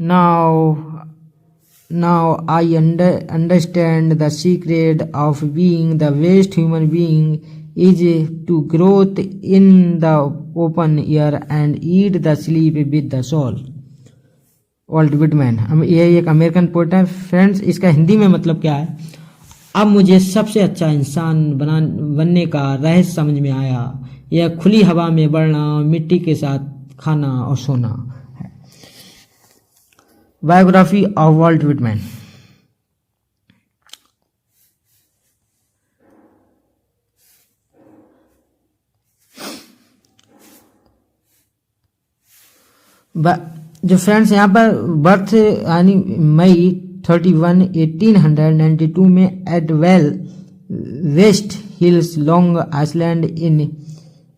Now I understand the secret of being the best human being is to growth in the open air and eat the sleep with the soul. Walt Whitman, ये एक American poet है friends. इसका हिंदी में मतलब क्या है? अब मुझे सबसे अच्छा इंसान बनने का रहस्य समझ में आया। यह खुली हवा में बढ़ना, मिट्टी के साथ खाना और सोना है। Biography of Walt Whitman. जो फ्रेंड्स यहाँ पर बर्थ यानी मई 31, 1892 में at West Hills Long Island in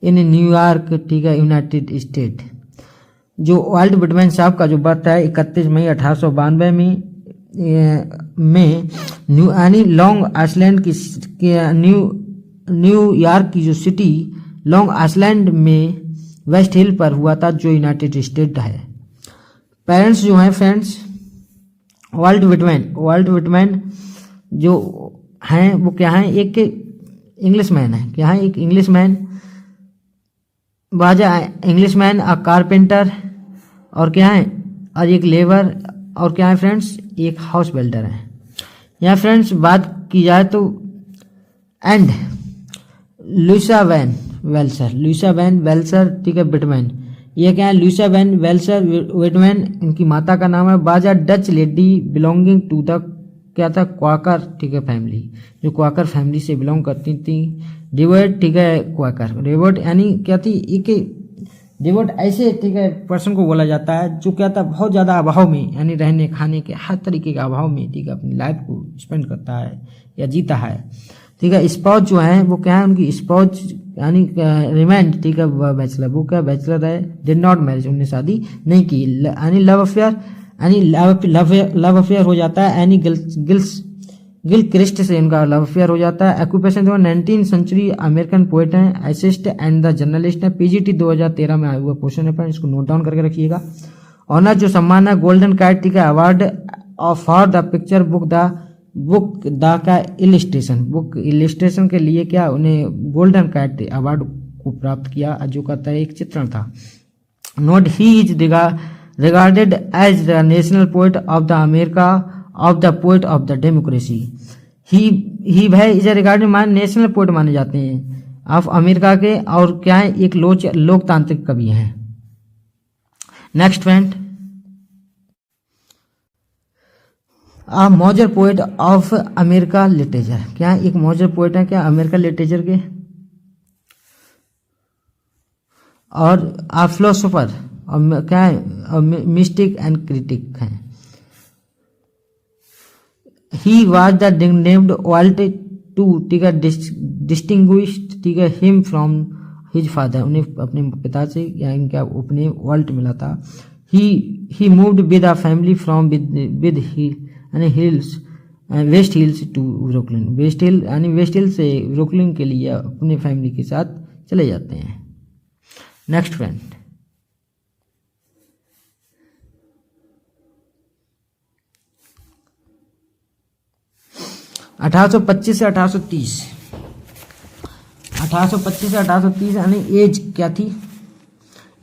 New York, ठीक है, यूनाइटेड स्टेट। जो वॉल्ट विटमैन साहब का जो बर्थ है 31 मई 1892 में यानी लॉन्ग आइलैंड की न्यूयॉर्क की जो सिटी लॉन्ग आइलैंड में वेस्ट हिल पर हुआ था, जो यूनाइटेड स्टेट है। पेरेंट्स जो हैं फ्रेंड्स वॉल्ट विटमैन जो हैं वो क्या हैं? एक इंग्लिशमैन है। क्या है? एक इंग्लिशमैन, इंग्लिशमैन, अ कारपेंटर, और क्या है? और एक लेबर, और क्या है फ्रेंड्स? एक हाउस बिल्डर है। यहाँ फ्रेंड्स बात की जाए तो एंड लुइसा वैन वेल्सर, ठीक है, विटमैन। ये क्या है? लुइसा वैन वेल्सर विटमैन, इनकी माता का नाम है। बाजा Dutch lady belonging to the क्या था? क्वाकर, ठीक है, फैमिली, जो क्वाकर फैमिली से बिलोंग करती थी। डिवोट, ठीक है, क्वाकर डिवोट यानी क्या थी? एक डिवोट ऐसे, ठीक है, पर्सन को बोला जाता है जो क्या था? बहुत ज़्यादा अभाव में, यानी रहने खाने के हर तरीके के अभाव में, ठीक है, अपनी लाइफ को स्पेंड करता है या जीता है, ठीक है। स्पाउस जो है वो क्या है? उनकी स्पाउस यानी रिमाइंड, ठीक है, बैचलर, वो क्या बैचलर है, डिड नॉट मैरिज, उन्होंने शादी नहीं की। यानी लव अफेयर हो जाता है। यानी गिल क्रिस्ट से इनका लव अफेयर हो जाता है। Occupation 19th century American poet हैं, एसिस्ट एंड द जर्नलिस्ट है। पीजीटी 2013 में आया हुआ क्वेश्चन है, इसको नोट डाउन करके रखिएगा। ऑनर जो सम्मान है गोल्डन कैट, ठीक है, award for the picture book the का इलिस्ट्रेशन के लिए क्या उन्हें गोल्डन कैट अवार्ड को प्राप्त किया, जो कहता है एक चित्रण था। Note he is regarded as the national poet of the America of the poet of the democracy. He भाई इज रिगार्डेड नेशनल पोएट माने जाते हैं ऑफ अमेरिका के, और क्या है? एक लोकतांत्रिक कवि हैं। Next friend, a modern poet of America literature. क्या एक मॉडर्न पोएट है क्या अमेरिका लिटरेचर के? और आ फिलोसोफर, क्या है? मिस्टिक एंड क्रिटिक हैं। He was the named Walt to, ठीक है, डिस्टिंग्विश्ड, ठीक है, हिम फ्रॉम हिज फादर, उन्हें अपने पिता से या इनका अपने वॉल्ट मिला था। He moved with a family from with यानी hills west hills to Brooklyn. West hill से ब्रुकलिन के लिए अपने फैमिली के साथ चले जाते हैं। नेक्स्ट फ्रेंड, (1825 से 1830) 1825 से 1830 यानी एज क्या थी?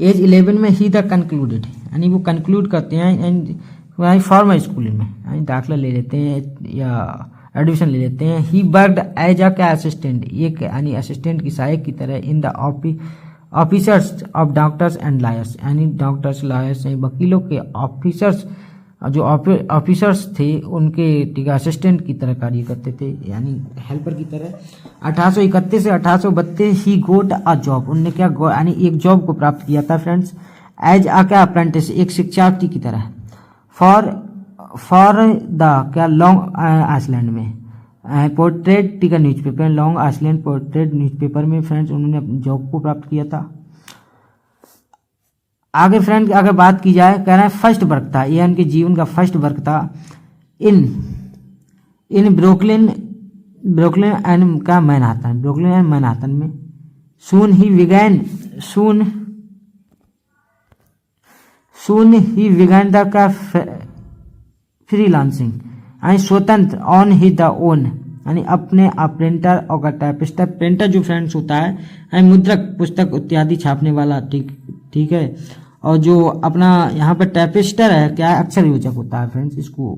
एज 11 में ही द कंक्लूडेड, यानी वो कंक्लूड करते हैं फॉर्मल स्कूल में, यानी दाखिला ले लेते हैं या एडमिशन ले लेते हैं। He worked as a assistant, एक यानी असिस्टेंट की सहायक की तरह in the officers of doctors and lawyers, यानी डॉक्टर्स लॉयर्स वकीलों के ऑफिसर्स, जो ऑफिसर्स थे उनके असिस्टेंट की तरह कार्य करते थे, यानी हेल्पर की तरह। 1831 से 1832 ही गोट अ जॉब, उनने क्या यानी एक जॉब को प्राप्त किया था फ्रेंड्स, एज अ क्या अप्रेंटिस, एक शिक्षार्थी की तरह। फॉर द क्या लॉन्ग आइलैंड में पोर्ट्रेट, ठीक है, newspaper, long island portrait newspaper में फ्रेंड्स उन्होंने जॉब को प्राप्त किया था। आगे फ्रेंड अगर बात की जाए, कह रहे हैं फर्स्ट वर्क था, यह उनके जीवन का फर्स्ट वर्क था इन ब्रुकलिन एंड का मैनहट्टन, ब्रुकलिन एंड मैनहट्टन में। सून ही बिगन द का फ्रीलांसिंग आणि स्वतंत्र ऑन ही द ओन यानी अपने आप प्रिंटर और टाइपिस्ट। प्रिंटर जो फ्रेंड्स होता है यानी मुद्रक पुस्तक इत्यादि छापने वाला, ठीक है। और जो अपना यहाँ पर टाइपिस्टर है क्या, अक्षर योजक होता है फ्रेंड्स, इसको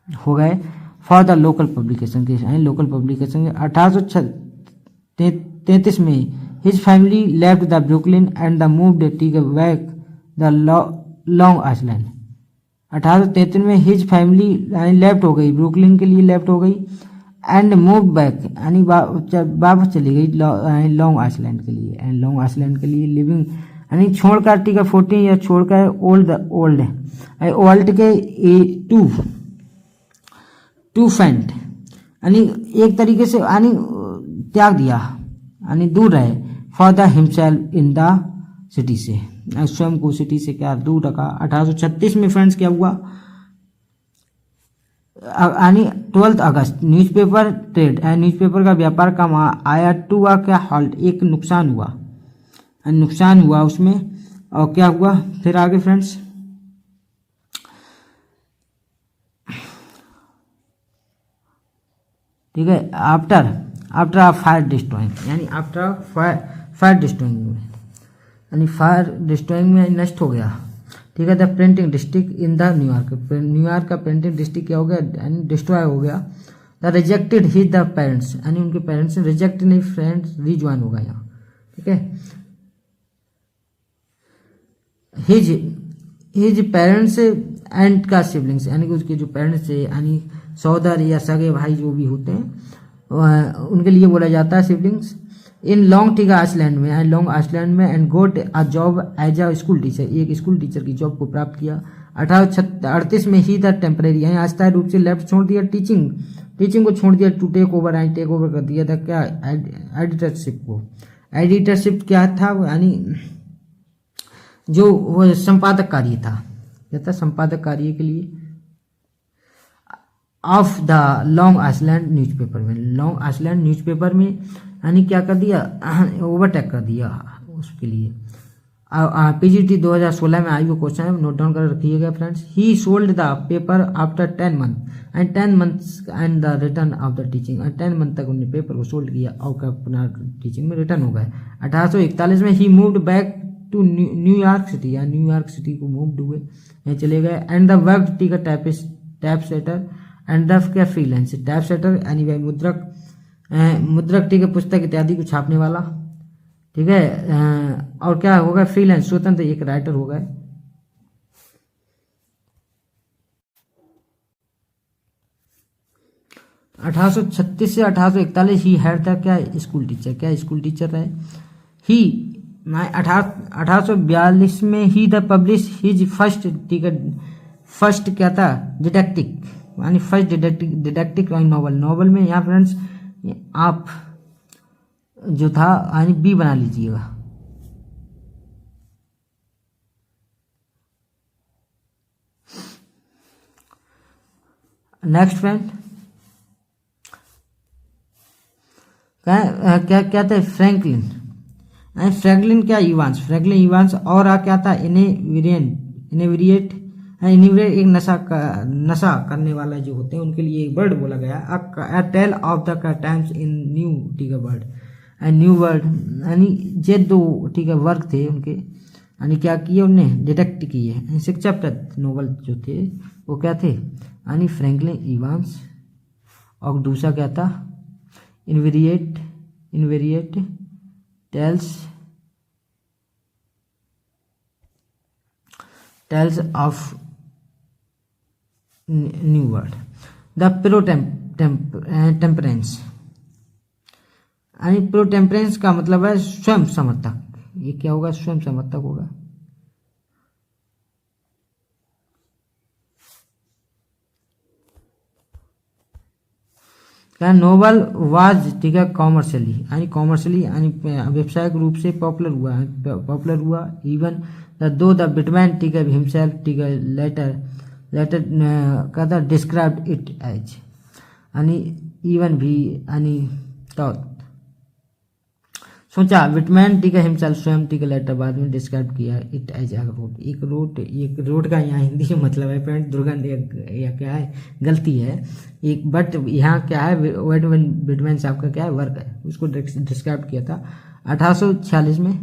हो गए फॉर द लोकल पब्लिकेशन के लोकल पब्लिकेशन। 1833 में his family left the Brooklyn and the moved back the long island. 1833 में हिज फैमिली लेफ्ट हो गई, ब्रुकलिन के लिए लेफ्ट हो गई, एंड मूव बैक यानी वापस चली गई लॉन्ग आइलैंड के लिए, एंड लॉन्ग आइलैंड के लिए लिविंग यानी छोड़कर, ठीक है, 14 ईयर छोड़कर ओल्ड के टू फेंट यानी एक तरीके से यानी त्याग दिया यानी दूर रहे, for the himself in the city से, स्वयं को सिटी से क्या दूर रखा। 1836 में फ्रेंड्स क्या हुआ यानी 12 अगस्त न्यूज़पेपर ट्रेड न्यूज़पेपर का व्यापार कम आया, टू का क्या हॉल्ट, एक नुकसान हुआ उसमें। और क्या हुआ फिर आगे फ्रेंड्स, ठीक है, आफ्टर फायर डिस्ट्रॉइंग यानी आफ्टर फायर डिस्ट्रॉइंग यानी फायर डिस्ट्रॉइंग में नष्ट हो गया, ठीक है। The printing district in the New York का प्रिंटिंग डिस्ट्रिक्ट क्या हो गया यानी डिस्ट्रॉय हो गया। The rejected his the parents यानी उनके पेरेंट्स ने रिजेक्ट नहीं फ्रेंड्स रिज्वाइन होगा यहाँ, ठीक है। हिज पेरेंट्स एंड का सिबलिंग्स यानी कि उसके जो पेरेंट्स थे यानी सौदर या सगे भाई जो भी होते हैं उनके लिए बोला जाता है सिबलिंग्स। इन लॉन्ग, ठीक है, आइसलैंड में and got a job as a school teacher, एक स्कूल टीचर की जॉब को प्राप्त किया। 1838 में ही द टेम्परेरी यानी अस्थायी रूप से लेफ्ट छोड़ दिया, टीचिंग को छोड़ दिया, टू टेक ओवर कर दिया था क्या एडिटरशिप को। एडिटरशिप क्या था यानी जो वो संपादक कार्य था, क्या था संपादक कार्य के लिए of the long island newspaper में यानी क्या कर दिया ओवरटेक कर दिया उसके लिए। पीजीटी 2016 में आई वो क्वेश्चन है, नोट डाउन कर रखिएगा friends. He sold the paper after 10 month and 10 months and the return of the teaching, 10 month तक उन्होंने पेपर को सोल्ड किया और अपना टीचिंग में रिटर्न हो गए। 1841 में he moved back to New York city या न्यूयॉर्क सिटी को मूव्ड हुए, यहाँ चले गए। एंड द वर्क, ठीक है, टाइप सेटर एंड द क्या फ्रीलांस, टाइप सेटर यानी भाई मुद्रक, ठीक है, पुस्तक इत्यादि को छापने वाला, ठीक है। और क्या होगा फ्रीलांस, स्वतंत्र एक राइटर हो गए। (1836 से 1841) ही हैड था क्या स्कूल टीचर रहे। ही 1842 में ही द पब्लिश हिज फर्स्ट, ठीक है, फर्स्ट क्या था डिटेक्टिव यानी फर्स्ट डिटेक्टिव नॉवल में यहाँ फ्रेंड्स आप जो था यानी बी बना लीजिएगा। नेक्स्ट फ्रेंड क्या था फ्रैंकलिन क्या इवांस और क्या था इनेविरिएट एक नशा करने वाला जो होते हैं उनके लिए एक वर्ड बोला गया, a tale of the times in new, ठीक है, वर्ड न्यू वर्ड यानी जे दो, ठीक है, वर्क थे उनके यानी क्या किए उनने डिटेक्ट किए। शिक्षाप्रद नोवेल जो थे वो क्या थे यानी फ्रैंकलिन इवांस और दूसरा क्या था inebriate tales of new word. The pro temperance यानी प्रो टेम्परेंस का मतलब है स्वयं समर्थक, ये क्या होगा स्वयं समर्थक होगा। क्या नोवेल वाज, ठीक है, कॉमर्शियली यानी व्यावसायिक रूप से पॉपुलर हुआ। इवन दो द बिटमैन, ठीक है, हिमसेल्फ, ठीक है, लेटर कहता डिस्क्राइब्ड इट एज यानी इवन भी यानी तो सोचा विटमैन ठीक है हिमसेल्फ स्वयं ठीक है लेटर बाद में डिस्क्राइब किया इट एज अ रोड। एक रोड का यहाँ हिंदी में मतलब है फ्रेंड दुर्गंध या क्या है गलती है एक, बट यहाँ क्या है विटमैन साहब का क्या है वर्क है उसको डिस्क्राइब किया था 1846 में।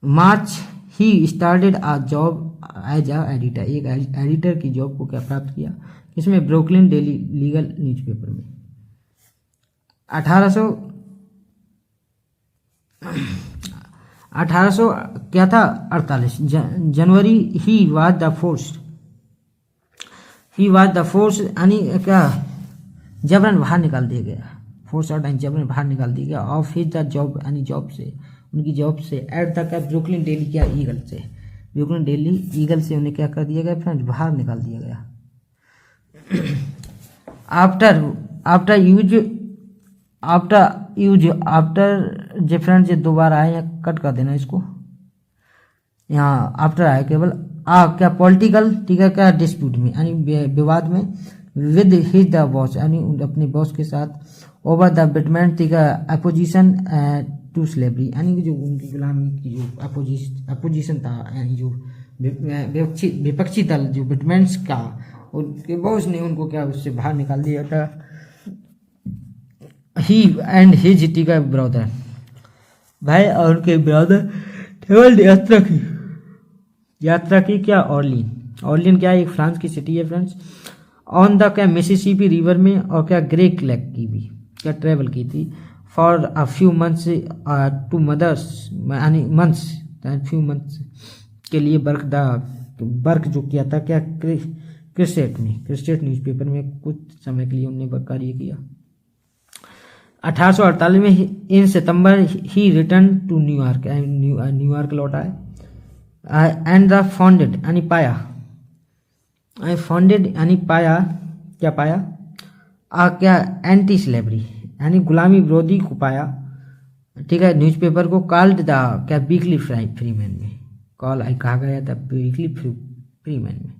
March he started a job as a editor, एक एडिटर की जॉब को क्या प्राप्त किया इसमें ब्रुकलिन डेली लीगल न्यूज़पेपर में। 1800 क्या था 48 जनवरी ही वाज द फोर्स यानी क्या जबरन बाहर निकाल दिया गया, फोर्स और जबरन बाहर निकाल दिया गया ऑफ हिज द जॉब यानी जॉब से उनकी जॉब से एट द ब्रुकलिन डेली क्या ईगल से, ब्रुकलिन डेली ईगल से उन्हें क्या कर दिया गया फ्रेंड्स बाहर निकाल दिया गया। आफ्टर जो फ्रेंड्स ये दोबारा आए या कट कर देना इसको, यहाँ आफ्टर आया केवल क्या पॉलिटिकल ठीक है क्या डिस्प्यूट में यानी विवाद में विद हिज द बॉस यानी अपने बॉस के साथ ओवर द बिटमैन ठीक है अपोजिशन टू स्लेवरी यानी जो उनकी गुलामी की जो अपोजिशन था यानी जो विपक्षी दल जो बिटमैन्स का उनके बॉस ने उनको क्या उससे बाहर निकाल दिया था। ही एंड हिज ठीक है ब्रदर भाई और उनके ब्रदर ट्रेवल्ड यात्रा की क्या ऑर्लिन क्या एक फ्रांस की सिटी है फ्रेंड्स ऑन द क्या मिसिसिपी रिवर में और क्या ग्रेट लेक की भी क्या ट्रेवल की थी for a few months to mothers यानी फ्यू मंथ्स के लिए वर्क जो किया था क्या क्रिस्टेट न्यूज़पेपर में कुछ समय के लिए उन्होंने कार्य किया। 1848 में इन सितंबर ही रिटर्न टू न्यूयॉर्क लौटा है एंड द फाउंडेड यानी पाया क्या पाया क्या एंटी स्लेवरी यानी गुलामी विरोधी को पाया ठीक है न्यूज़पेपर को कॉल्ड द क्या वीकली फ्रीमैन में कहा गया था वीकली फ्रीमैन में।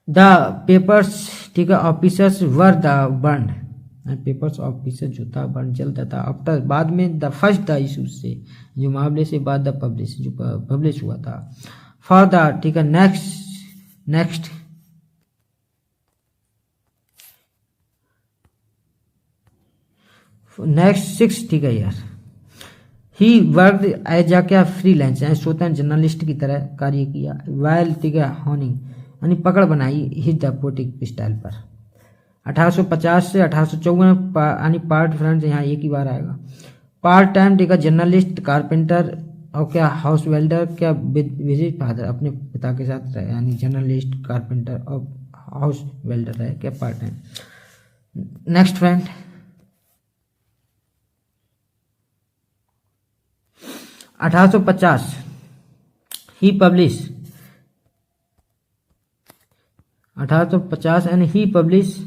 द पेपर्स ठीक है officers were the burn papers officer जो था बर्न चलता था आफ्टर बाद में द फर्स्ट द इशूज से जो मामले से बाद द पब्लिश हुआ था फॉर द ठीक है नेक्स्ट सिक्स ठीक है यार ही वर्क एज अ क्या फ्रीलांस यानी स्वतंत्र जर्नलिस्ट की तरह कार्य किया वाइल ठीक है हॉनिंग यानी पकड़ बनाई हिज द पोटिक स्टाइल पर। 1850 से 1854 यानी पार्ट फ्रेंड्स यहाँ एक ही बार आएगा पार्ट टाइम ठीक है जर्नलिस्ट कारपेंटर और क्या हाउस वेल्डर क्या विजिट फादर अपने पिता के साथ रहे यानी जर्नलिस्ट कारपेंटर और हाउस वेल्डर रहे क्या part time. Next friend 1850 he publish 1850 and he publish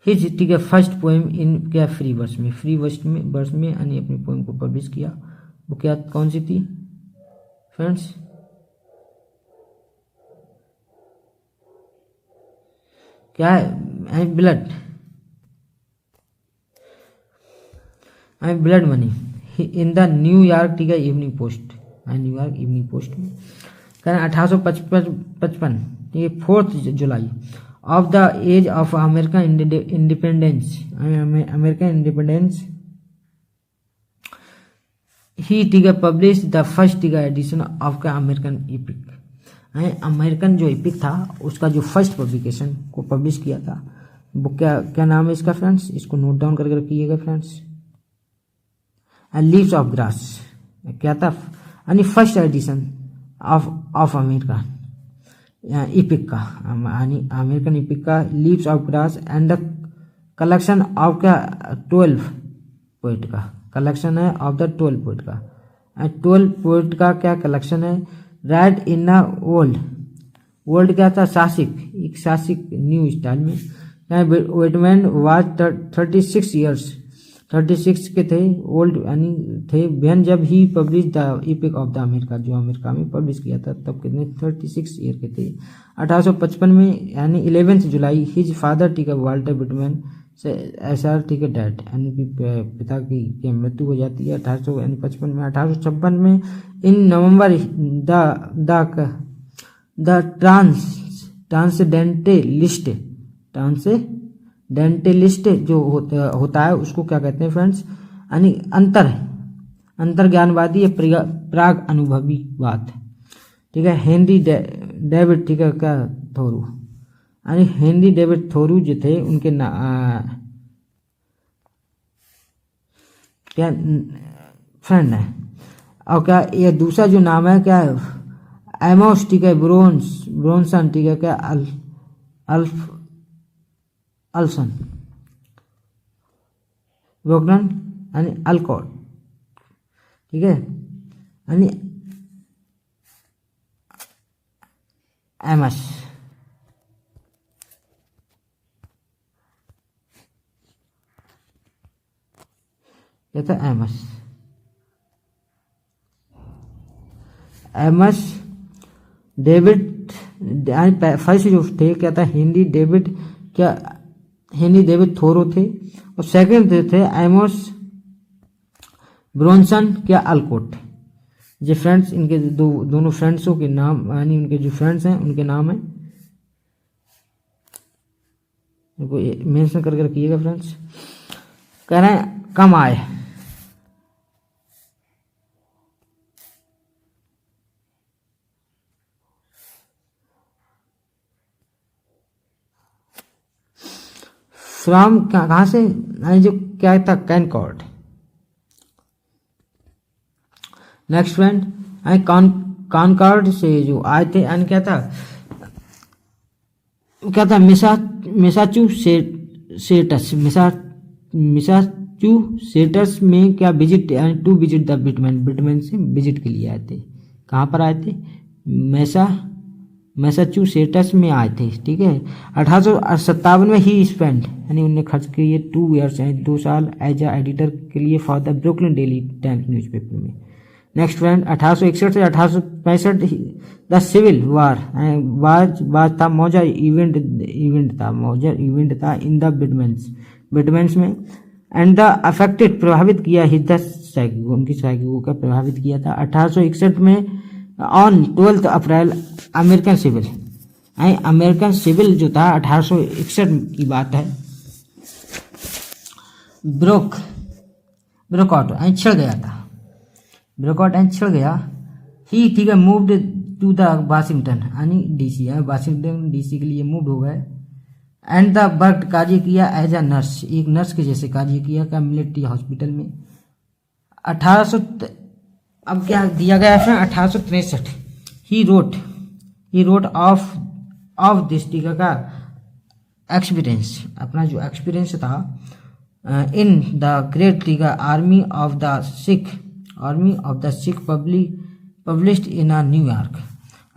his ठीक है फर्स्ट पोएम इन क्या फ्री वर्स में यानी अपनी पोएम को पब्लिश किया वो क्या कौन सी थी फ्रेंड्स क्या है I blood money in the New York ठीक है इवनिंग पोस्ट में कहना 1855 ठीक है 4 July of the age of American independence he ठीक है पब्लिश द फर्स्ट ठीक है एडिशन ऑफ का अमेरिकन जो इपिक था उसका जो फर्स्ट पब्लिकेशन को पब्लिश किया था वो क्या नाम है इसका फ्रेंड्स इसको नोट डाउन करके रखिएगा फ्रेंड्स। लीव्स ऑफ ग्रास क्या था यानी first edition of America EPIC का यानी अमेरिकन इपिक का leaves of grass and the collection of क्या 12 पोइट का कलेक्शन है ऑफ द 12 पोइट का 12 पोइट का क्या कलेक्शन है राइट इन द ओल्ड क्या था शासिक न्यू स्टाइल में विटमैन वाज 36 के थे ओल्ड यानी थे व्हेन जब he publish the epic of the America जो अमेरिका में पब्लिश किया था तब कितने 36 ईयर के थे। 1855 में यानी 11 जुलाई हिज फादर टीका वाल्टर विटमैन से ऐसा ठीक है डेड यानी कि पिता की मृत्यु हो जाती है 1855 में। 1856 में इन नवंबर द ट्रांसडेंटेलिस्ट जो होता है उसको क्या कहते हैं फ्रेंड्स, यानी अंतर्ज्ञानवादी या प्राग अनुभवीवाद। ठीक है, हेनरी डेविड, ठीक है क्या थोरू, यानी हेनरी डेविड थोरू जो थे उनके क्या फ्रेंड है। और क्या ये दूसरा जो नाम है क्या है, एमोस, ठीक है ब्रोनसन, ठीक है क्या अल्सन वोगनन यानी अल्कोट, ठीक है, यानी एमस। क्या था एमस डेविड, फर्स्ट जो थे क्या था हेनरी डेविड थोरो थे, और सेकंड थे एमोस ब्रोनसन क्या अल्कोट। जो फ्रेंड्स इनके दोनों फ्रेंड्सों के नाम, यानी उनके जो फ्रेंड्स हैं उनके नाम है, इनको मेंशन करके रखिएगा फ्रेंड्स। कह रहे हैं कम आए, फ्रॉम कहाँ से, यानी जो क्या था कैनकॉर्ड। नेक्स्ट फ्रेंड, कॉनकॉर्ड से जो आए थे, यानी क्या था मैसाचुसेट्स में क्या विजिट, यानी टू विजिट द बिटमैन से विजिट के लिए आए थे। कहाँ पर आए थे, मैसाचुसेट्स में आए थे। ठीक है, 1857 में ही स्पेंड, यानी उन्होंने खर्च किए 2 ईयर्स, यानी 2 साल एज ए एडिटर के लिए for the Brooklyn daily times newspaper में। नेक्स्ट फ्रेंड, 1861 से 1865 द सिविल वार था मौजर इवेंट था इन द बिटमैन्स में, एंड द अफेक्टेड प्रभावित किया उनकी साइकी को क्या प्रभावित किया था। 1861 में ऑन 12 अप्रैल अमेरिकन सिविल जो था 1861 की बात है, ब्रोकआउट छिड़ गया था, छिड़ गया ही। ठीक है, मूव्ड टू द वाशिंगटन, यानी डीसी है, वाशिंगटन डीसी के लिए मूव हो गए। एंड द वर्क कार्य किया एज अ नर्स, एक नर्स के जैसे कार्य किया क्या मिलिट्री हॉस्पिटल में। 1800 अब क्या दिया गया है 1863 ही रोट ऑफ दिस, ठीक है का एक्सपीरियंस, अपना जो एक्सपीरियंस था इन द ग्रेट, ठीक है army of the Sikh published in New York.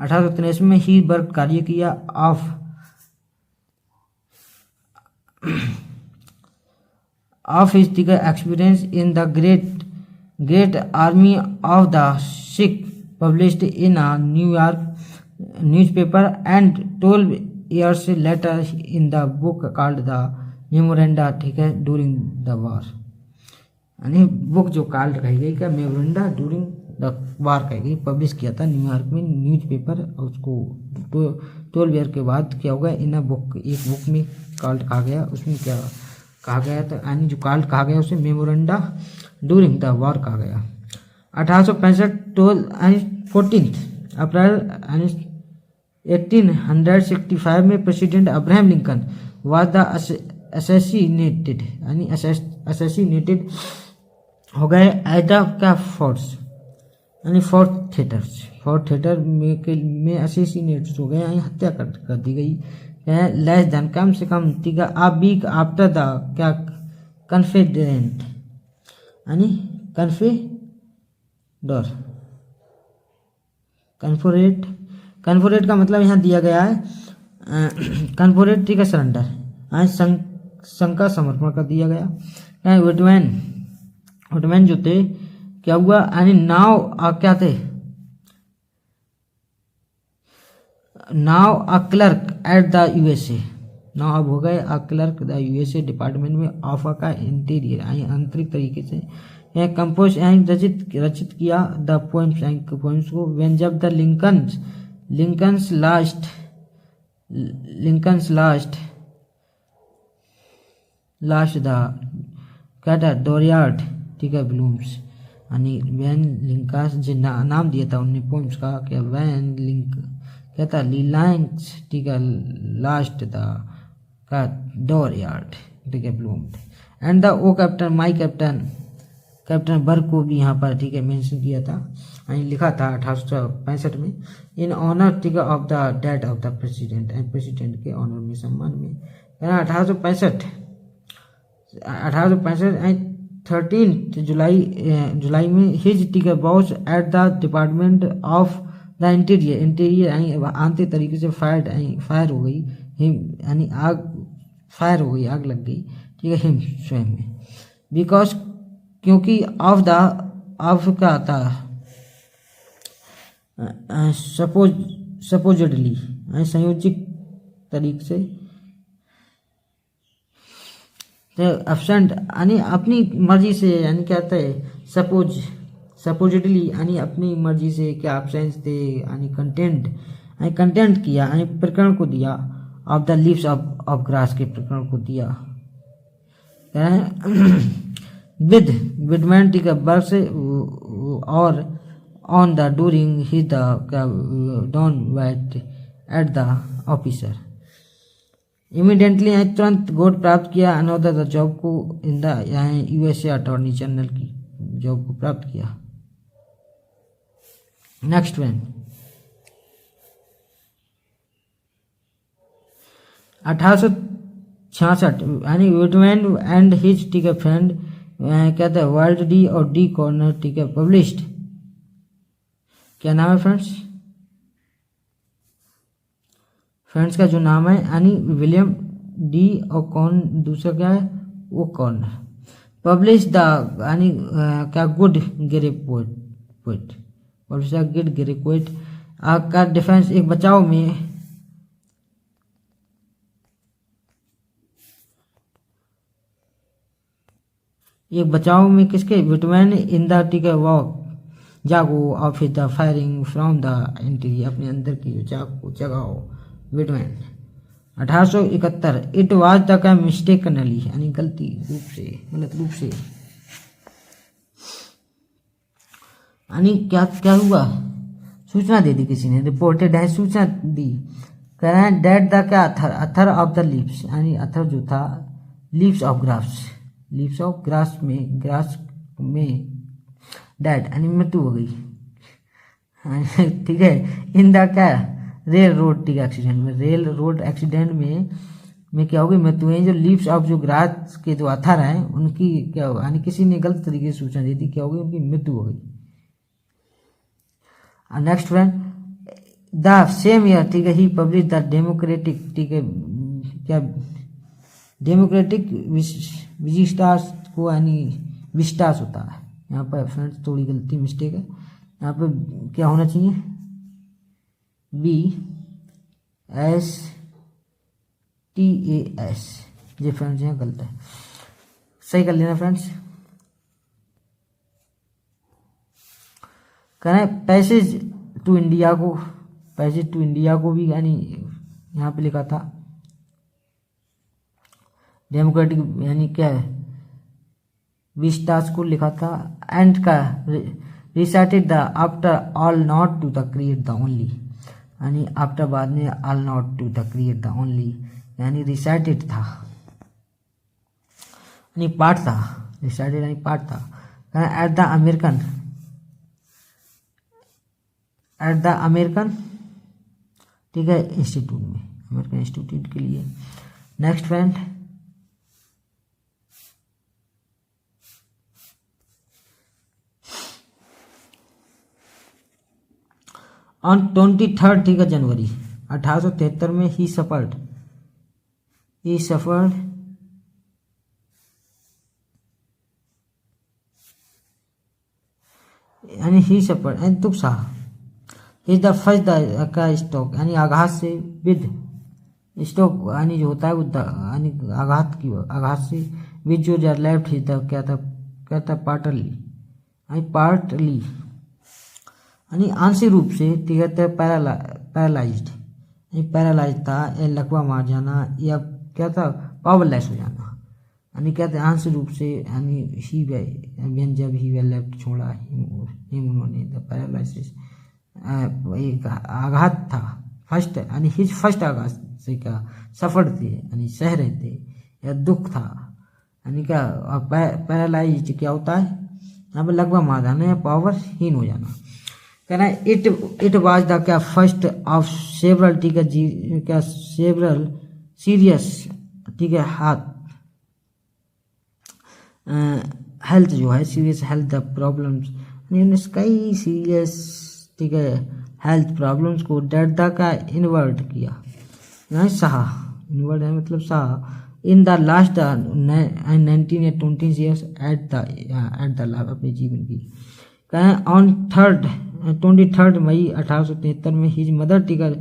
1863 में ही वर्क कार्य किया ऑफ हिज, ठीक है experience in the great army of the Sikh published in New York newspaper, and 12 years later in the book called the memoranda, ठीक है during the war, यानी book जो called कही गई क्या मेमोरेंडा ड्यूरिंग द वॉर कही गई, पब्लिश किया था न्यूयॉर्क में न्यूज़पेपर। और उसको 12 ईयर के बाद क्या होगा इन बुक, एक बुक में कॉल्ड कहा गया, उसमें क्या कहा गया था, यानी जो कॉल्ड कहा गया उसे मेमोरेंडा ड्यूरिंग द वॉर कहा गया। 1865 14 अप्रैल 1865 में president Abraham Lincoln was the assassinated, यानी असैसिनेटेड हो गए एज द क्या फोर्स, यानी फोर्थ थिएटर में असैसिनेट हो गए, यानी हत्या कर दी गई। लेस देन कम से कम, ठीक है अ वीक आफ्टर द क्या कन्फेडरेट, यानी कन्फोरेट का मतलब यहाँ दिया गया है कन्फोरेट, ठीक है सरेंडर, संघ का समर्पण कर दिया गया। विटमैन जो थे क्या हुआ, यानी क्या थे now a clerk at the USA, now अब हो गए a clerk the USA department में ऑफ का इंटीरियर आंतरिक तरीके से यह कंपोज रचित किया द पोएम्स को व्हेन जब द लिंकन्स लास्ट द क्या डोरियार्ड ठीक है ब्लूम्स आणि वैन लिंकास जे नाम दिया था उन्हें पोइम्स का क्या वैन लिंक क्या था लिलाइंस ठीक है लास्ट द का डोरियार्ड ठीक है bloomed and the O captain my captain बर्ग को भी यहाँ पर ठीक है मेंशन किया था लिखा था 1865 में इन ऑनर ठीक है of the death of the president and president के ऑनर में सम्मान में 1865 एंड 13 जुलाई में हिज ठीक है boss at the department of the interior आंतरिक तरीके से फायर हो गई यानी फायर हो गई आग लग गई ठीक है हिम स्वयं में बिकॉज क्योंकि ऑफ का था सपोजिटली संयोजित तरीके से एब्सेंट यानी अपनी मर्जी से यानी क्या होता है सपोजिटली यानी अपनी मर्जी से क्या एब्सेंस थे यानी कंटेंट किया यानी प्रकरण को दिया of the leaves of grass के प्रकरण को दिया विदमैन ठीक है बर्ग से और on the during he the dawn white at the officer immediately तुरंत गोड प्राप्त किया अनोदर द जॉब को in the USA attorney general की जॉब को प्राप्त किया। नेक्स्ट वन 1866 यानी विटमैन एंड हिज ठीक है फ्रेंड कहते हैं वर्ल्ड डी और डी कॉर्नर ठीक है पब्लिश्ड क्या नाम है फ्रेंड्स का जो नाम है यानी विलियम डी और कौन दूसरा क्या है वो कॉर्नर पब्लिश द यानी क्या गुड गिरे पोइट पब्लिश द गुड गिरे पोइट का डिफेंस एक बचाव में किसके विटमैन इन द ठीक है वॉक जागो of the firing from the interior अपने अंदर की जाग को जगाओ विटमैन 1871 इट वाज द का मिस्टेकनली यानी गलत रूप से यानी क्या हुआ सूचना दे दी किसी ने रिपोर्टेड है सूचना दी कह रहे हैं डेट द क्या अथर ऑफ द लीव्स यानी अथर जो था लीव्स ऑफ ग्रास में डेड यानी मृत्यु हो गई ठीक है इन द क्या रेल रोड एक्सीडेंट में क्या होगी मृत्यु हुई जो लीव्स ऑफ जो ग्रास के जो अथर हैं उनकी क्या होगा यानी किसी ने गलत तरीके से सूचना दी थी क्या होगी उनकी मृत्यु हो गई। Next one the same year ठीक है ही पब्लिश द डेमोक्रेटिक ठीक है क्या डेमोक्रेटिक विजिस्टास को यानी विस्टास होता है यहाँ पर फ्रेंड्स थोड़ी गलती मिस्टेक है यहाँ पर क्या होना चाहिए BSTAS ये फ्रेंड्स यहाँ गलत है सही कर लेना फ्रेंड्स। करें पैसेज टू इंडिया को भी यानी यहाँ पे लिखा था डेमोक्रेटिक यानी क्या है विस्टास को लिखा था एंड का recited the after all not to the create the only यानी आफ्टर बाद में all not to the create the only यानी रिसाइटेड था यानी पार्ट था रिसाइटेड यानी पार्ट था एट द अमेरिकन ठीक है इंस्टीट्यूट में अमेरिकन इंस्टीट्यूट के लिए। नेक्स्ट फ्रेंड ऑन 23 ठीक है जनवरी 1873 में ही सफर्ड यानी ही सफर्ड एंड तुक साह इज द फर्स्ट का स्टॉक यानी आघात से विद स्ट्रोक यानी जो होता है वो यानी आघात से विच जो लेफ्ट ही द क्या था पार्टली यानी आंशिक रूप से ठीक है पैरालाइज्ड पैरालाइज था या लकवा मार जाना या क्या था पावरलेस हो जाना यानी कहते हैं आंशिक रूप से यानी ही वेन जब ही वे लेफ्ट छोड़ा हिम उन्होंने द पैरालाइसिस एक आघात था फर्स्ट यानी हिज फर्स्ट आघात से क्या सफर थे यानी सह रहे थे या दुख था यानी क्या पैरालाइज क्या होता है यहाँ पे लगभग मार जाना या पावरहीन हो जाना। कहना इट वाज द क्या फर्स्ट ऑफ सेवरल ठीक है जी क्या सेवरल सीरियस ठीक है हेल्थ जो है सीरियस हेल्थ प्रॉब्लम्स कई सीरियस ठीक है हेल्थ प्रॉब्लम्स को डरदा का इन्वर्ट किया यहाँ सहा इन्वर्ट है मतलब सहा इन द लास्ट 19 या 20 ईयर्स एट द लाइफ अपने जीवन की। कहें ऑन 23 मई 1873 में हिज मदर टिकर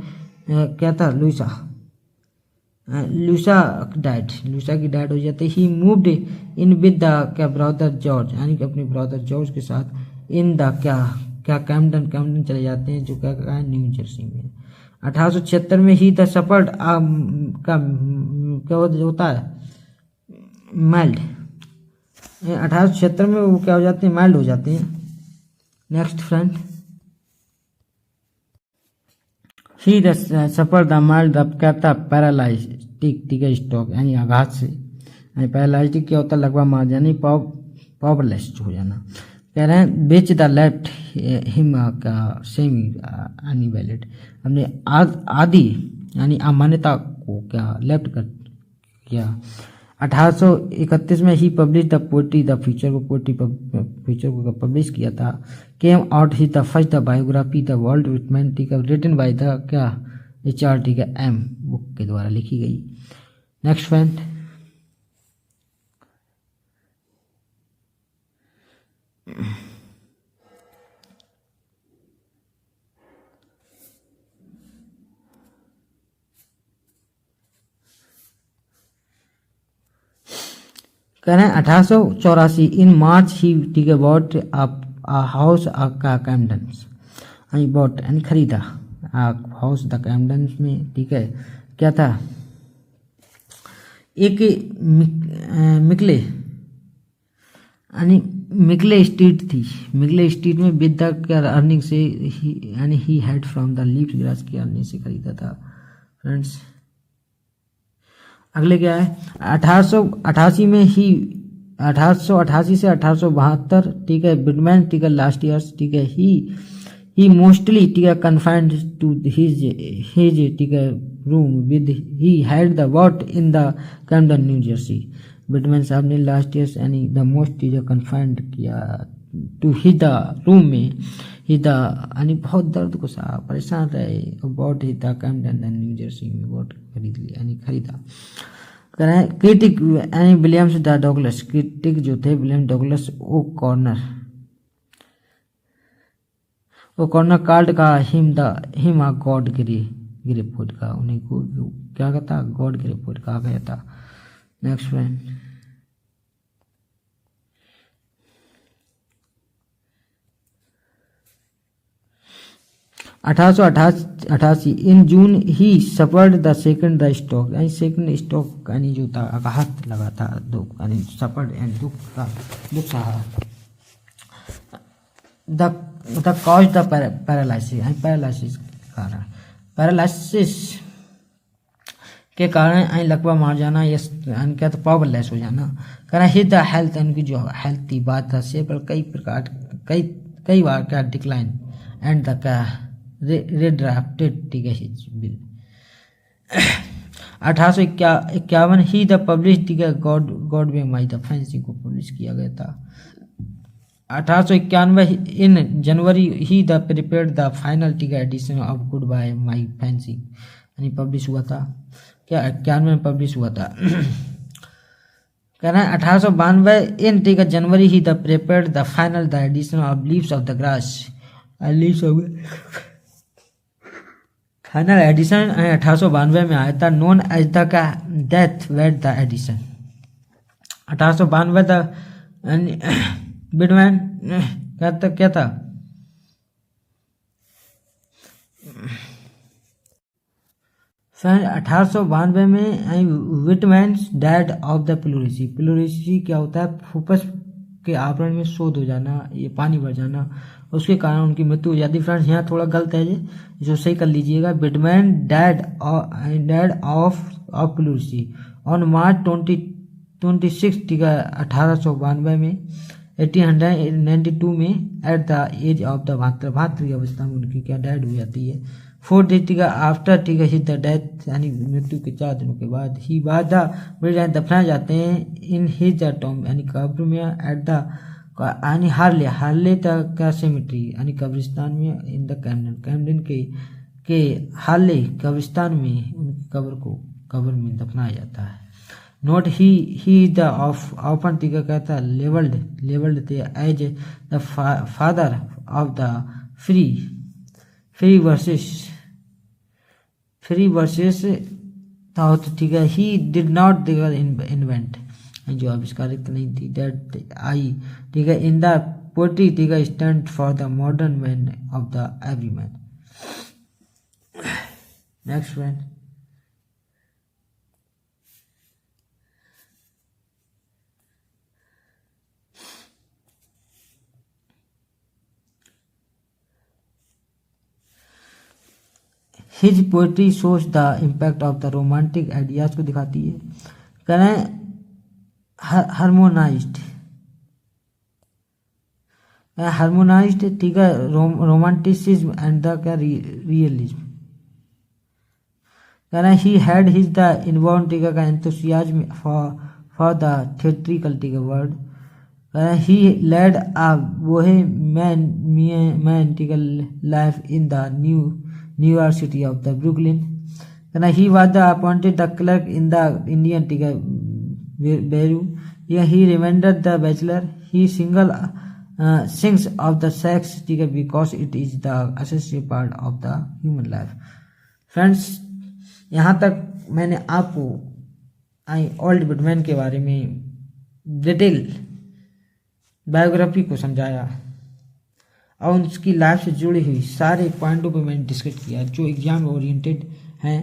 क्या था लूसा की डेड हो जाती ही मूव्ड इन विद द क्या ब्रदर जॉर्ज यानी कि अपने ब्रदर जॉर्ज के साथ इन द क्या कैम्पटन चले जाते हैं जो क्या है न्यू जर्सी में। 1876 में ही द सफर्ड का क्या होता है माइल्ड 1876 में वो क्या हो जाते हैं माइल्ड हो जाते हैं। Next friend he the suffer the mild the क्या था पैरालाइटिक स्ट्रोक यानी आघात से यानी पैरालाइटिक क्या होता है लगभग मार जाना पावरलेस हो जाना। कह रहे हैं बेच द लेफ्ट हिम का सेमी यानी वैलिड हमने आदि यानी अमान्यता को क्या लेफ्ट कर किया। 1831 में ही publish the poetry the future को पब्लिश किया था। Came out he the first the biography the world Whitman ठीक है रिटन बाय द क्या HR ठीक है M बुक के द्वारा लिखी गई। नेक्स्ट फ्रेंड कह रहे हैं 1884 इन मार्च ही ठीक है बॉट हाउस का कैम्पटन्स आई बॉट यानी खरीदा हाउस द कैम्पटन्स में ठीक है क्या था एक मिकले यानी मिकले स्ट्रीट थी मिकले स्ट्रीट में विद द क्या अर्निंग से यानी he had from the leaves grass की अर्निंग से खरीदा था। फ्रेंड्स अगले क्या है 1888 में ही 1888 से 1872 ठीक है बिटमैन ठीक है लास्ट ईयर्स ठीक है ही मोस्टली ठीक है कन्फाइंड टू हिज ठीक है room with he had the what in the Kempton new Jersey. Whitman साहब ने लास्ट ईयर्स यानी द मोस्ट ठीक है कन्फाइंड किया टू ही द रूम में ही द यानी बहुत दर्द को सहा परेशान रहे about he the Kempton new Jersey में वॉट खरीद लिया यानी खरीदा। करें क्रिटिक यानी विलियम्स द डॉगलस क्रिटिक जो थे विलियम डॉगलस ओ कॉर्नर कार्ड का हिम आ गॉड की रिपोर्ट का उन्हें को क्या कहता गॉड की रिपोर्ट कहा गया था। Next friend 1888 in June he suffered the second the stroke यानी सेकंड स्ट्रोक यानी जो था आघात लगा था दुख यानी सफर्ड एंड दुख सहा द कॉज द पैरालाइसिस यानी पैरालाइसिस के कारण यानी लकवा मार जाना यानी क्या तो पावरलेस हो जाना। कारण ही द हेल्थ उनकी जो हेल्थ की बात था से पर कई बार क्या डिक्लाइन एंड द क्या रेड्राफ्टेड ठीक है बिल। 1851 ही द पब्लिश ठीक है god way my the fancy को पब्लिश किया गया था। 1891 in January he the prepared the final ठीक है edition of good bye my fancy यानी पब्लिश हुआ था क्या 91 में पब्लिश हुआ था। कह रहे हैं 1892 इन ठीक है January he the prepared the final the edition of leaves of the grass leaves of final edition 1892 में आया था, नोन एज द का डेथ वेट द एडिशन। 1892 द बिटमैन क्या था फ्रेंड 1892 में Whitman's died of the pleurisy. Pleurisy क्या होता है, फुफ्फुस के आवरण में शोध हो जाना, ये पानी भर जाना, उसके कारण उनकी मृत्यु हो जाती है। फ्रेंड्स यहाँ थोड़ा गलत है, ये जो सही कर लीजिएगा। Whitman died of pleurisy on March 26 1892 में 1892 में at the age of the भातृ की अवस्था में उनकी क्या डेड हो जाती है। 4 days after his the death, यानी मृत्यु के 4 दिनों के बाद ही बाद दफनाए जाते हैं इन हिज टॉम, यानी कब्र में एट द यानी हार्ले द का सेमेट्री, यानी कब्रिस्तान में इन द कैमडन के हार्ले कब्रिस्तान में उनकी कब्र में दफनाया जाता है। नोट ही द ऑफन टीका कहता है लेवल्ड थे as the father of the free verses thought, ठीक है। ही डिड नॉट इन्वेंट, जो आविष्कारित नहीं थी, दैट आई, ठीक है, इन द पोएट्री, ठीक है, stand for the modern man of the every man. Next friend, his poetry shows the impact of the romantic ideas को दिखाती है। करें हार्मोनाइज्ड, ठीक है, रोमांटिसिज्म एंड द क्या रियलिज्म। करें he had his the inborn, ठीक है, का एंथुसियाज्म फॉर द थिएट्रिकल, ठीक है, वर्ड। ही लेड अ बोहेमियन, ठीक है, life in the New York City of the Brooklyn. Then he was the appointed the clerk in the Indian Bureau. Yeah, he remained the bachelor. He sings of the sex because it is the essential part of the human life. Friends, यहाँ तक मैंने आपको old Whitman के बारे में detail biography को समझाया और उसकी लाइफ से जुड़ी हुई सारे पॉइंटों पे मैंने डिस्कस किया जो एग्जाम ओरिएंटेड हैं।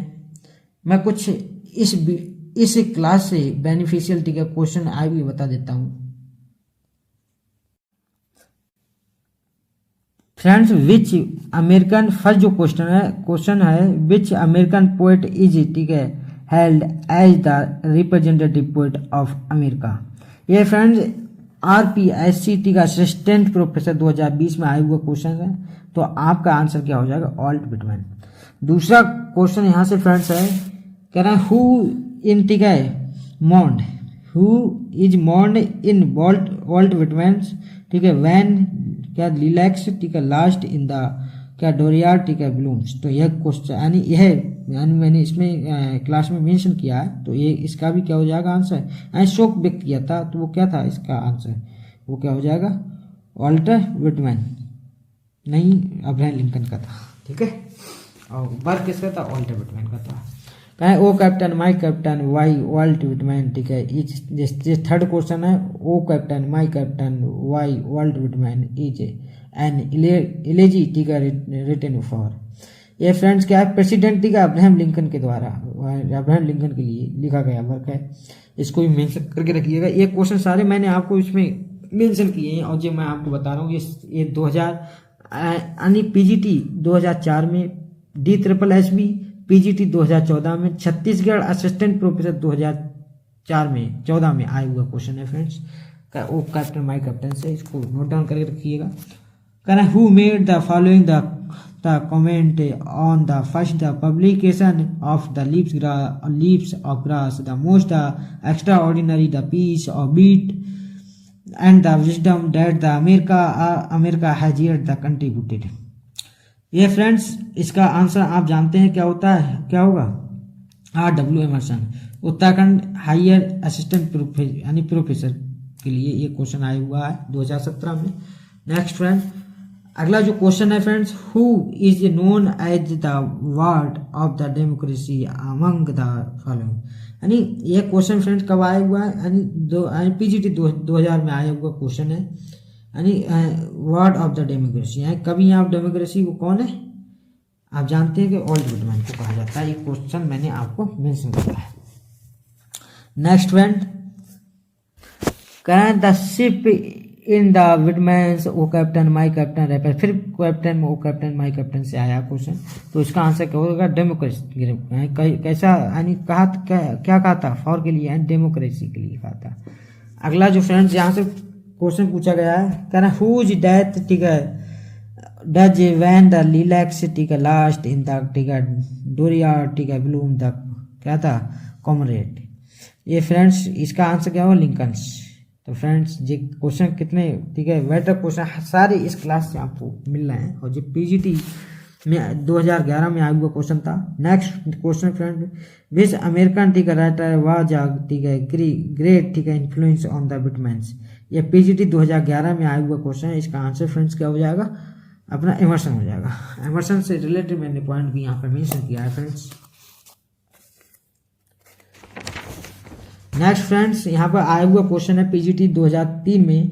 मैं कुछ इस क्लास से बेनिफिशियल, ठीक है, क्वेश्चन आए भी बता देता हूँ। फ्रेंड्स, विच अमेरिकन, फर्स्ट जो क्वेश्चन है विच अमेरिकन पोएट इज, ठीक है, held as the representative poet of America. ये फ्रेंड्स RPSC का असिस्टेंट प्रोफेसर 2020 में आया हुआ क्वेश्चन है, तो आपका आंसर क्या हो जाएगा, ऑल्ट विटमैन। दूसरा क्वेश्चन यहाँ से फ्रेंड्स है, कह रहा है हु इन, ठीक है, मॉन्ड, हु इज मॉन्ड इन ऑल्ट विटमैन, ठीक है, व्हेन क्या लिलैक्स, ठीक है, लास्ट इन द क्या डोरियार्ड, ठीक है, ब्लूम्स। तो यह क्वेश्चन यानी मैंने इसमें क्लास में मेंशन किया है, तो ये इसका भी क्या हो जाएगा आंसर। शोक व्यक्त किया था, तो वो क्या था इसका आंसर, वो क्या हो जाएगा, वॉल्टर विटमैन, नहीं अब्राहम लिंकन का था, ठीक है। और वर्क किसका था, वॉल्टर विटमैन का था। कहें O captain my captain by Walt Whitman, ठीक है। थर्ड क्वेश्चन है O captain my captain by Walt Whitman is an elegy, ठीक है, रिटन फॉर। ये फ्रेंड्स क्या है, प्रेसिडेंट, ठीक है, अब्राहम लिंकन के द्वारा, अब्राहम लिंकन के लिए लिखा गया वर्क है, इसको भी मेंशन करके रखिएगा। ये क्वेश्चन सारे मैंने आपको इसमें मेंशन किए हैं और जो मैं आपको बता रहा हूँ ये 2000 यानी PGT 2004 में, DSSB PGT 2014 में, छत्तीसगढ़ असिस्टेंट प्रोफेसर 2014 में आया हुआ क्वेश्चन है friends. O captain my captain से इसको नोट डाउन करके रखिएगा। कहना who made the following the comment on the first the publication of the leaves of grass, the most extraordinary the piece of beat and the wisdom that the America has yet the contributed। ये friends इसका answer आप जानते हैं क्या होता है, क्या होगा, RW Emerson, Uttarakhand higher assistant professor यानी प्रोफेसर के लिए ये क्वेश्चन आया हुआ है 2017 में। नेक्स्ट फ्रेंड, अगला जो क्वेश्चन है friends, who is known as the ward of the democracy among the following. यानी ये क्वेश्चन फ्रेंड्स कब आया हुआ है, यानी पीजीटी 2000 में आया हुआ क्वेश्चन है। यानी वार्ड ऑफ द डेमोक्रेसी, यानी कभी यहाँ डेमोक्रेसी को कौन है, आप जानते हैं कि ओल्ड विटमैन को कहा जाता है। ये क्वेश्चन मैंने आपको मेंशन किया है। नेक्स्ट फ्रेंड, करें the ship in the Whitman's O captain my captain रेपर। फिर captain O captain my captain से आया क्वेश्चन, तो इसका आंसर क्या होगा, डेमोक्रेसी। कैसा, यानी कहा क्या कहा था, फॉर के लिए, डेमोक्रेसी के लिए कहा था। अगला जो फ्रेंड्स यहाँ से क्वेश्चन पूछा गया है, कह रहा है हुज डेथ, ठीक है, डज वैन द लिलैक्स, ठीक है, लास्ट इन द, ठीक है, डोरिया, ठीक है, ब्लूम द, क्या था, कॉमरेड। ये फ्रेंड्स इसका आंसर क्या होगा, लिंकन्स। तो फ्रेंड्स ये क्वेश्चन कितने, ठीक है, बेटर क्वेश्चन सारे इस क्लास से आपको मिल रहे हैं, और जो पीजीटी में 2011 में आया हुआ क्वेश्चन था। Next question friend, which American, ठीक है, राइटर वाज, ठीक है, ग्रेट, ठीक है, इन्फ्लुएंस ऑन द विटमैन्स। ये पीजीटी 2011 में आया हुआ क्वेश्चन है। इसका आंसर फ्रेंड्स क्या हो जाएगा, अपना एमर्सन हो जाएगा। एमर्सन से रिलेटेड मैंने पॉइंट भी यहाँ पर मेंशन किया है फ्रेंड्स। नेक्स्ट फ्रेंड्स, यहाँ पर आया हुआ क्वेश्चन है पीजीटी 2003 में,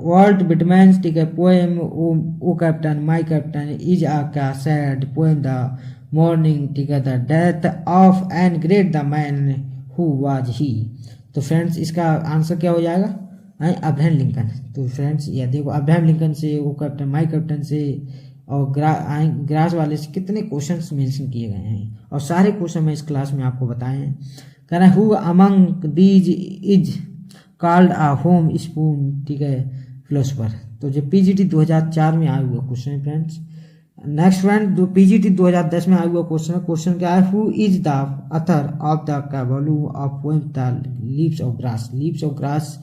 वर्ल्ड विटमैन्स, ठीक है, poem O captain my captain is a sad poem the morning, ठीक है, the death of an great the man who was he. तो फ्रेंड्स इसका आंसर क्या हो जाएगा, अब्राहम लिंकन। तो फ्रेंड्स ये देखो, अब्राहम लिंकन से, वो कैप्टन माई कैप्टन से, और ग्रास वाले से कितने क्वेश्चंस मेंशन किए गए हैं, और सारे क्वेश्चन मैं इस क्लास में आपको बताए हैं। कह रहा है who among these is called a homespun, ठीक है, फिलोसफर। तो जो पीजीटी 2004 में आया हुआ क्वेश्चन है फ्रेंड्स। नेक्स्ट फ्रेंड, जो पीजीटी 2010 में आया हुआ क्वेश्चन है, क्वेश्चन क्या है, who is the author of the volume of poem the leaves of grass. Leaves of grass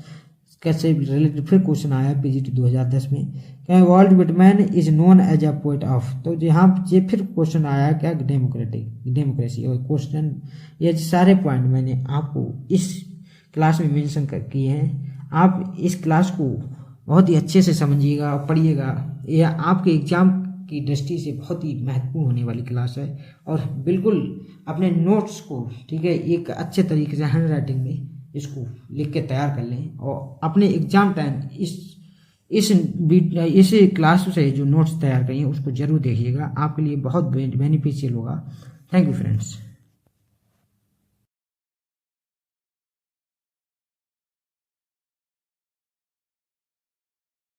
कैसे रिलेटेड फिर क्वेश्चन आया पीजीटी 2010 में, क्या Walt Whitman is known as a poet of. तो यहाँ ये फिर क्वेश्चन आया क्या, डेमोक्रेसी। और क्वेश्चन ये सारे पॉइंट मैंने आपको इस क्लास में मेंशन किए हैं। आप इस क्लास को बहुत ही अच्छे से समझिएगा और पढ़िएगा। यह आपके एग्जाम की दृष्टि से बहुत ही महत्वपूर्ण होने वाली क्लास है, और बिल्कुल अपने नोट्स को, ठीक है, एक अच्छे तरीके से हैंड राइटिंग में इसको लिख के तैयार कर लें, और अपने एग्जाम टाइम इस क्लास से जो नोट्स तैयार करिए उसको जरूर देखिएगा, आपके लिए बहुत बेनिफिशियल होगा। Thank you friends.